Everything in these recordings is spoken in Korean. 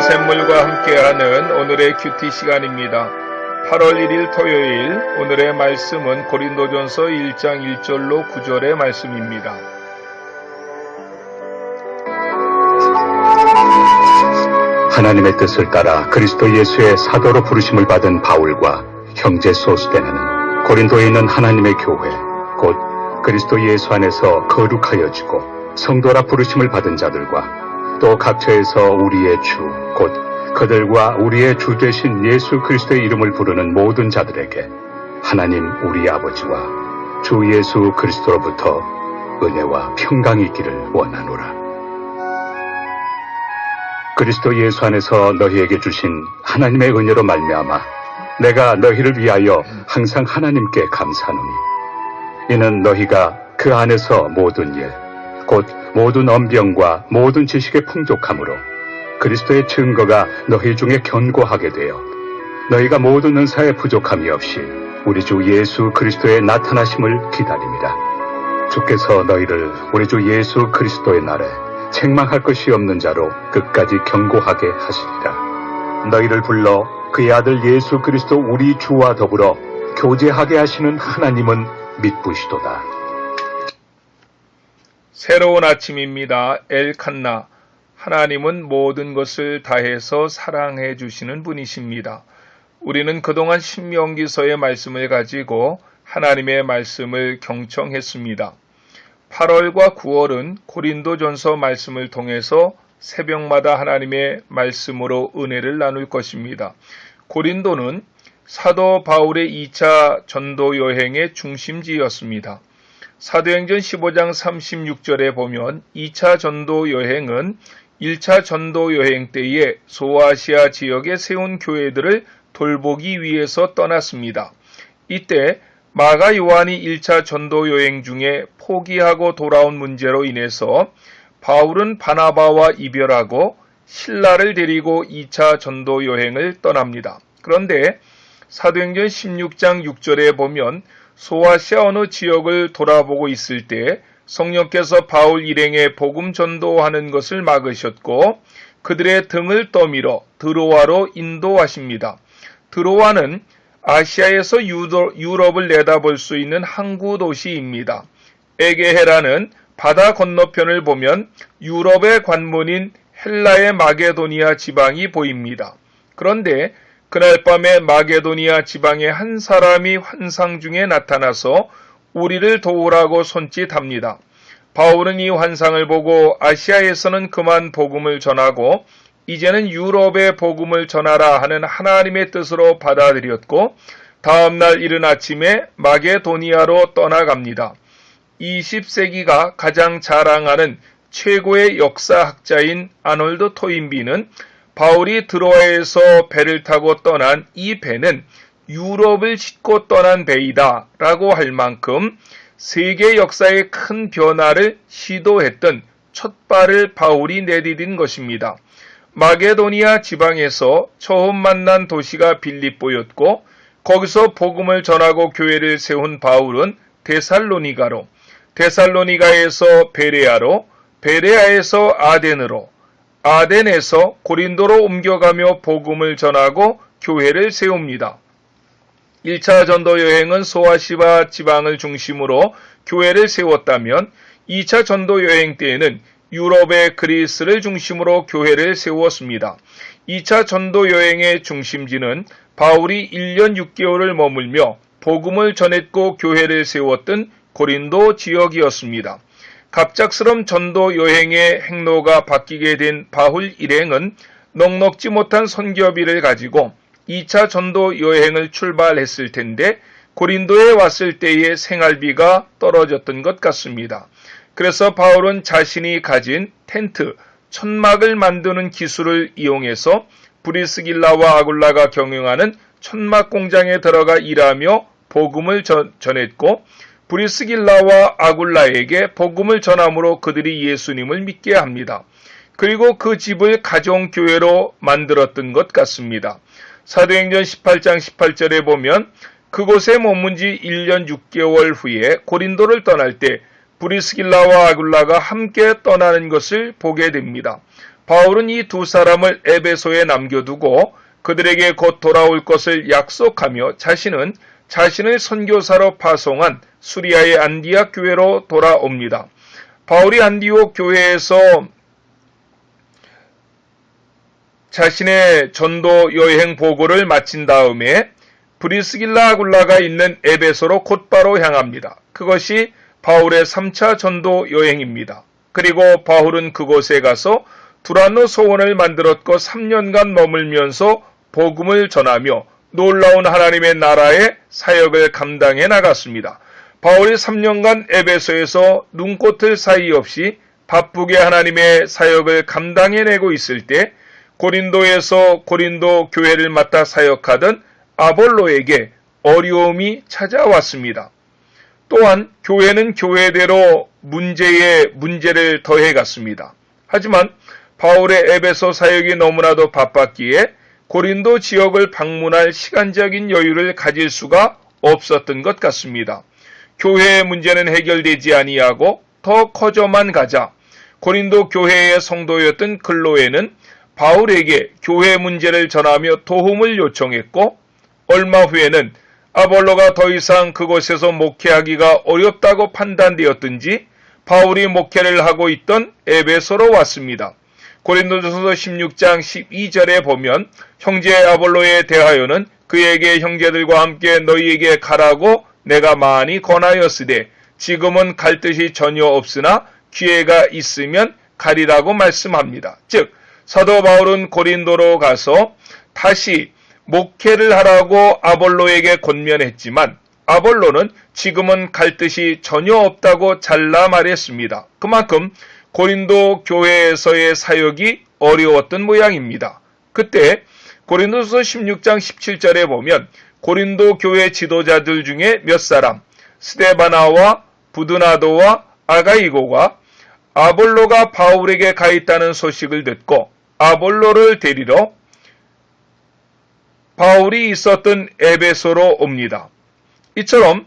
샘물과 함께하는 오늘의 큐티 시간입니다. 8월 1일 토요일 오늘의 말씀은 고린도전서 1장 1절로 9절의 말씀입니다. 하나님의 뜻을 따라 그리스도 예수의 사도로 부르심을 받은 바울과 형제 소스데나는 고린도에 있는 하나님의 교회 곧 그리스도 예수 안에서 거룩하여지고 성도라 부르심을 받은 자들과 또 각처에서 우리의 주 곧 그들과 우리의 주 되신 예수 그리스도의 이름을 부르는 모든 자들에게 하나님 우리 아버지와 주 예수 그리스도로부터 은혜와 평강이 있기를 원하노라. 그리스도 예수 안에서 너희에게 주신 하나님의 은혜로 말미암아 내가 너희를 위하여 항상 하나님께 감사하노니 이는 너희가 그 안에서 모든 일 곧 모든 언병과 모든 지식의 풍족함으로 그리스도의 증거가 너희 중에 견고하게 되어 너희가 모든 은사에 부족함이 없이 우리 주 예수 그리스도의 나타나심을 기다립니다. 주께서 너희를 우리 주 예수 그리스도의 날에 책망할 것이 없는 자로 끝까지 견고하게 하시리라. 너희를 불러 그의 아들 예수 그리스도 우리 주와 더불어 교제하게 하시는 하나님은 믿부시도다. 새로운 아침입니다. 엘칸나. 하나님은 모든 것을 다해서 사랑해 주시는 분이십니다. 우리는 그동안 신명기서의 말씀을 가지고 하나님의 말씀을 경청했습니다. 8월과 9월은 고린도전서 말씀을 통해서 새벽마다 하나님의 말씀으로 은혜를 나눌 것입니다. 고린도는 사도 바울의 2차 전도 여행의 중심지였습니다. 사도행전 15장 36절에 보면 2차 전도 여행은 1차 전도 여행 때에 소아시아 지역에 세운 교회들을 돌보기 위해서 떠났습니다. 이때 마가 요한이 1차 전도 여행 중에 포기하고 돌아온 문제로 인해서 바울은 바나바와 이별하고 실라를 데리고 2차 전도 여행을 떠납니다. 그런데 사도행전 16장 6절에 보면 소아시아 어느 지역을 돌아보고 있을 때 성령께서 바울 일행의 복음 전도하는 것을 막으셨고 그들의 등을 떠밀어 드로아로 인도하십니다. 드로아는 아시아에서 유럽을 내다볼 수 있는 항구 도시입니다. 에게헤라는 바다 건너편을 보면 유럽의 관문인 헬라의 마게도니아 지방이 보입니다. 그런데 그날 밤에 마게도니아 지방의 한 사람이 환상 중에 나타나서 우리를 도우라고 손짓합니다. 바울은 이 환상을 보고 아시아에서는 그만 복음을 전하고 이제는 유럽의 복음을 전하라 하는 하나님의 뜻으로 받아들였고 다음날 이른 아침에 마게도니아로 떠나갑니다. 20세기가 가장 자랑하는 최고의 역사학자인 아놀드 토인비는 바울이 드로아에서 배를 타고 떠난 이 배는 유럽을 싣고 떠난 배이다 라고 할 만큼 세계 역사의 큰 변화를 시도했던 첫 발을 바울이 내디딘 것입니다. 마게도니아 지방에서 처음 만난 도시가 빌립보였고 거기서 복음을 전하고 교회를 세운 바울은 데살로니가로, 데살로니가에서 베레아로, 베레아에서 아덴으로, 아덴에서 고린도로 옮겨가며 복음을 전하고 교회를 세웁니다. 1차 전도 여행은 소아시아 지방을 중심으로 교회를 세웠다면 2차 전도 여행 때에는 유럽의 그리스를 중심으로 교회를 세웠습니다. 2차 전도 여행의 중심지는 바울이 1년 6개월을 머물며 복음을 전했고 교회를 세웠던 고린도 지역이었습니다. 갑작스런 전도 여행의 행로가 바뀌게 된 바울 일행은 넉넉지 못한 선교비를 가지고 2차 전도 여행을 출발했을 텐데 고린도에 왔을 때의 생활비가 떨어졌던 것 같습니다. 그래서 바울은 자신이 가진 텐트, 천막을 만드는 기술을 이용해서 브리스길라와 아굴라가 경영하는 천막 공장에 들어가 일하며 복음을 전했고 브리스길라와 아굴라에게 복음을 전함으로 그들이 예수님을 믿게 합니다. 그리고 그 집을 가정교회로 만들었던 것 같습니다. 사도행전 18장 18절에 보면 그곳에 머문 지 1년 6개월 후에 고린도를 떠날 때 브리스길라와 아굴라가 함께 떠나는 것을 보게 됩니다. 바울은 이 두 사람을 에베소에 남겨두고 그들에게 곧 돌아올 것을 약속하며 자신은 자신을 선교사로 파송한 수리아의 안디옥 교회로 돌아옵니다. 바울이 안디옥 교회에서 자신의 전도 여행 보고를 마친 다음에 브리스길라 아굴라가 있는 에베소로 곧바로 향합니다. 그것이 바울의 3차 전도 여행입니다. 그리고 바울은 그곳에 가서 두란노 소원을 만들었고 3년간 머물면서 복음을 전하며 놀라운 하나님의 나라의 사역을 감당해 나갔습니다. 바울이 3년간 에베소에서 눈꽃을 사이 없이 바쁘게 하나님의 사역을 감당해내고 있을 때 고린도에서 고린도 교회를 맡아 사역하던 아볼로에게 어려움이 찾아왔습니다. 또한 교회는 교회대로 문제에 문제를 더해갔습니다. 하지만 바울의 에베소 사역이 너무나도 바빴기에 고린도 지역을 방문할 시간적인 여유를 가질 수가 없었던 것 같습니다. 교회의 문제는 해결되지 아니하고 더 커져만 가자 고린도 교회의 성도였던 클로에는 바울에게 교회 문제를 전하며 도움을 요청했고 얼마 후에는 아볼로가 더 이상 그곳에서 목회하기가 어렵다고 판단되었든지 바울이 목회를 하고 있던 에베소로 왔습니다. 고린도전서 16장 12절에 보면 형제 아볼로에 대하여는 그에게 형제들과 함께 너희에게 가라고 내가 많이 권하였으되 지금은 갈 뜻이 전혀 없으나 기회가 있으면 가리라고 말씀합니다. 즉 사도 바울은 고린도로 가서 다시 목회를 하라고 아볼로에게 권면했지만 아볼로는 지금은 갈 뜻이 전혀 없다고 잘라 말했습니다. 그만큼 고린도 교회에서의 사역이 어려웠던 모양입니다. 그때 고린도서 16장 17절에 보면 고린도 교회 지도자들 중에 몇 사람 스데바나와 부드나도와 아가이고가 아볼로가 바울에게 가 있다는 소식을 듣고 아볼로를 데리러 바울이 있었던 에베소로 옵니다. 이처럼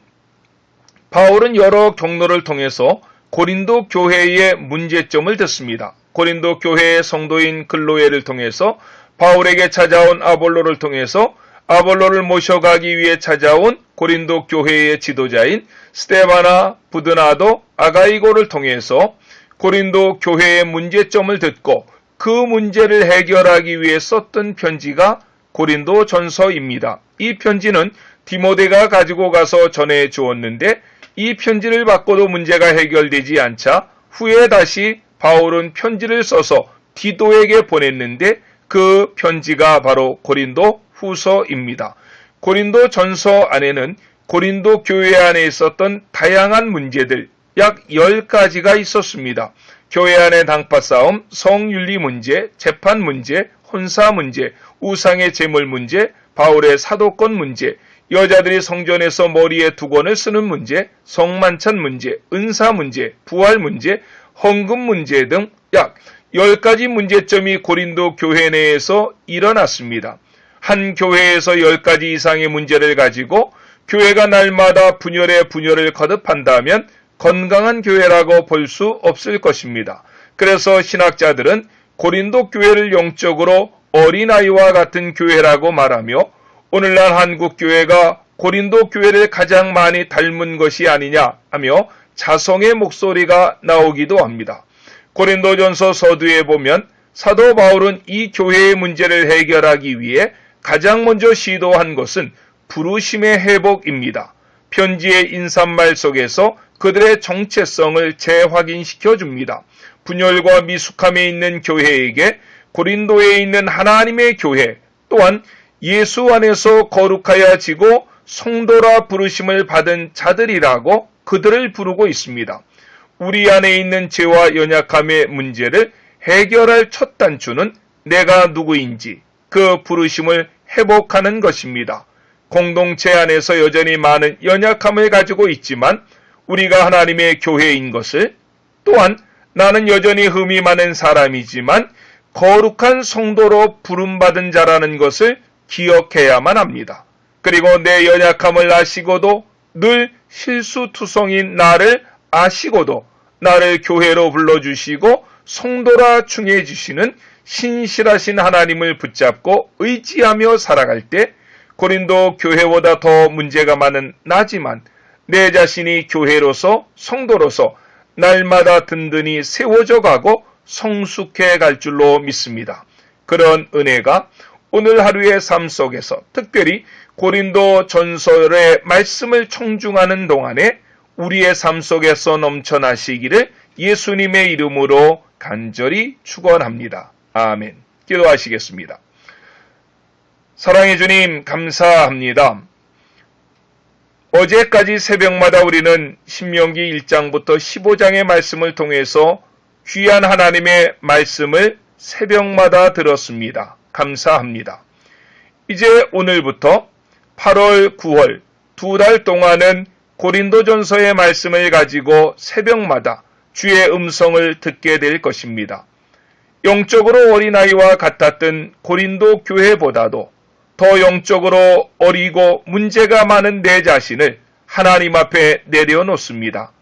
바울은 여러 경로를 통해서 고린도 교회의 문제점을 듣습니다. 고린도 교회의 성도인 글로에를 통해서 바울에게 찾아온 아볼로를 통해서 아볼로를 모셔가기 위해 찾아온 고린도 교회의 지도자인 스데바나, 부드나도, 아가이고를 통해서 고린도 교회의 문제점을 듣고 그 문제를 해결하기 위해 썼던 편지가 고린도 전서입니다. 이 편지는 디모데가 가지고 가서 전해 주었는데 이 편지를 받고도 문제가 해결되지 않자 후에 다시 바울은 편지를 써서 디도에게 보냈는데 그 편지가 바로 고린도 후서입니다. 고린도 전서 안에는 고린도 교회 안에 있었던 다양한 문제들 약 10가지가 있었습니다. 교회 안의 당파 싸움, 성윤리 문제, 재판 문제, 혼사 문제, 우상의 제물 문제, 바울의 사도권 문제, 여자들이 성전에서 머리에 두건을 쓰는 문제, 성만찬 문제, 은사 문제, 부활 문제, 헌금 문제 등 약 10가지 문제점이 고린도 교회 내에서 일어났습니다. 한 교회에서 10가지 이상의 문제를 가지고 교회가 날마다 분열을 거듭한다면 건강한 교회라고 볼 수 없을 것입니다. 그래서 신학자들은 고린도 교회를 영적으로 어린아이와 같은 교회라고 말하며 오늘날 한국 교회가 고린도 교회를 가장 많이 닮은 것이 아니냐 하며 자성의 목소리가 나오기도 합니다. 고린도전서 서두에 보면 사도 바울은 이 교회의 문제를 해결하기 위해 가장 먼저 시도한 것은 부르심의 회복입니다. 편지의 인사말 속에서 그들의 정체성을 재확인시켜 줍니다. 분열과 미숙함에 있는 교회에게 고린도에 있는 하나님의 교회 또한 예수 안에서 거룩하여지고 성도라 부르심을 받은 자들이라고 그들을 부르고 있습니다. 우리 안에 있는 죄와 연약함의 문제를 해결할 첫 단추는 내가 누구인지 그 부르심을 회복하는 것입니다. 공동체 안에서 여전히 많은 연약함을 가지고 있지만 우리가 하나님의 교회인 것을 또한 나는 여전히 흠이 많은 사람이지만 거룩한 성도로 부름받은 자라는 것을 기억해야만 합니다. 그리고 내 연약함을 아시고도 늘 실수투성인 나를 아시고도 나를 교회로 불러주시고 성도라 충해주시는 신실하신 하나님을 붙잡고 의지하며 살아갈 때 고린도 교회보다 더 문제가 많은 나지만 내 자신이 교회로서 성도로서 날마다 든든히 세워져 가고 성숙해 갈 줄로 믿습니다. 그런 은혜가 오늘 하루의 삶 속에서 특별히 고린도 전설의 말씀을 청중하는 동안에 우리의 삶 속에서 넘쳐나시기를 예수님의 이름으로 간절히 축원합니다. 아멘. 기도하시겠습니다. 사랑의 주님 감사합니다. 어제까지 새벽마다 우리는 신명기 1장부터 15장의 말씀을 통해서 귀한 하나님의 말씀을 새벽마다 들었습니다. 감사합니다. 이제 오늘부터 8월, 9월 두 달 동안은 고린도전서의 말씀을 가지고 새벽마다 주의 음성을 듣게 될 것입니다. 영적으로 어린아이와 같았던 고린도 교회보다도 더 영적으로 어리고 문제가 많은 내 자신을 하나님 앞에 내려놓습니다.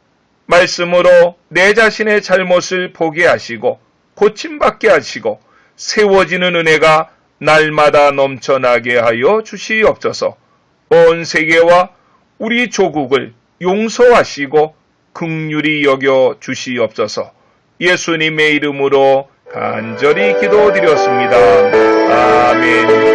말씀으로 내 자신의 잘못을 보게 하시고 고침받게 하시고 세워지는 은혜가 날마다 넘쳐나게 하여 주시옵소서. 온 세계와 우리 조국을 용서하시고 긍휼히 여겨 주시옵소서. 예수님의 이름으로 간절히 기도드렸습니다. 아멘.